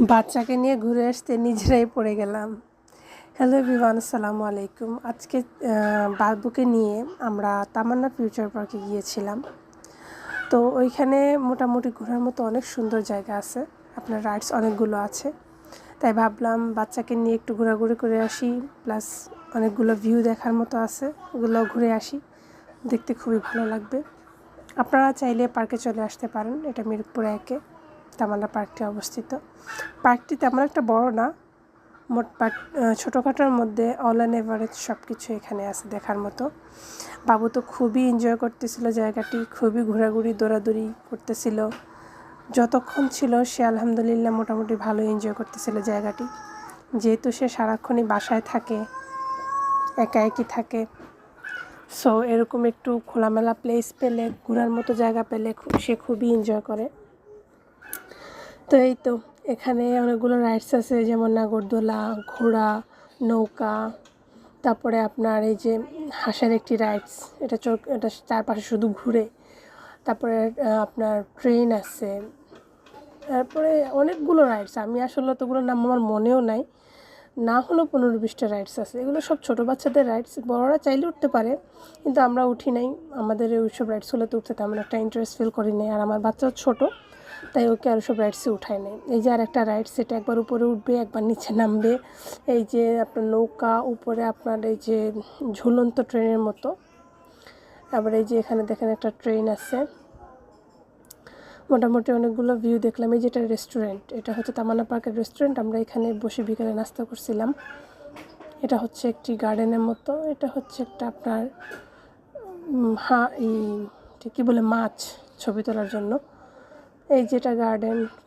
বাচ্চাকে নিয়ে ঘুরে আসতে নিজেরাই পড়ে গেলাম। হ্যালো এভরিওয়ান, আসসালামু আলাইকুম। আজকে বাবুকে নিয়ে আমরা তামান্না ফিউচার পার্কে গিয়েছিলাম। তো ওইখানে মোটামুটি ঘোরার মতো অনেক সুন্দর জায়গা আছে, আপনার রাইডস অনেকগুলো আছে। তাই ভাবলাম বাচ্চাকে নিয়ে একটু ঘোরাঘুরি করে আসি, প্লাস অনেকগুলো ভিউ দেখার মতো আছে, ওগুলো ঘুরে আসি, দেখতে খুবই ভালো লাগবে। আপনারা চাইলে পার্কে চলে আসতে পারেন। এটা মিরপুর 1-এ তামান্না পার্কটি অবস্থিত। পার্কটি তেমন একটা বড় না, মোট ছোটোখাটোর মধ্যে অল অ্যান্ড এভারেজ সব কিছু এখানে আছে দেখার মতো। বাবু তো খুবই এনজয় করতেছিল জায়গাটি, খুবই ঘোরাঘুরি দৌড়াদৌড়ি করতেছিল। যতক্ষণ ছিল সে আলহামদুলিল্লাহ মোটামুটি ভালো এনজয় করতেছিল জায়গাটি। যেহেতু সে সারাক্ষণই বাসায় থাকে, একা একই থাকে, সো এরকম একটু খোলামেলা প্লেস পেলে, ঘোরার মতো জায়গা পেলে সে খুবই এনজয় করে। তো এই তো এখানে অনেকগুলো রাইডস আছে, যেমন নাগরদোলা, ঘোড়া, নৌকা, তারপরে আপনার এই যে হাঁসের একটি রাইডস, এটা চারপাশে শুধু ঘুরে। তারপরে আপনার ট্রেন আছে, তারপরে অনেকগুলো রাইডস, আমি আসলে তোগুলোর নাম আমার মনেও নাই, না হলেও 15-20টা রাইডস আছে। এগুলো সব ছোটো বাচ্চাদের রাইডস, বড়রা চাইলে উঠতে পারে, কিন্তু আমরা উঠি নাই। আমাদের ওইসব রাইডসগুলোতে উঠতে তেমন একটা ইন্টারেস্ট ফিল করি নাই, আর আমার বাচ্চাও ছোটো, তাই ওকে আর সব রাইডসে উঠায় নেই। এই যে আর একটা রাইডস, সেটা একবার উপরে উঠবে, একবার নিচে নামবে। এই যে আপনার নৌকা, উপরে আপনার এই যে ঝুলন্ত ট্রেনের মতো। আবার এই যে এখানে দেখেন একটা ট্রেন আছে। মোটামুটি অনেকগুলো ভিউ দেখলাম। এই যেটা রেস্টুরেন্ট, এটা হচ্ছে তামান্না পার্কের রেস্টুরেন্ট। আমরা এখানে বসে বিকেলে নাস্তা করছিলাম। এটা হচ্ছে একটি গার্ডেনের মতো, এটা হচ্ছে একটা আপনার কী বলে মাছ ছবি তোলার জন্য। এই যেটা গার্ডেন, খুব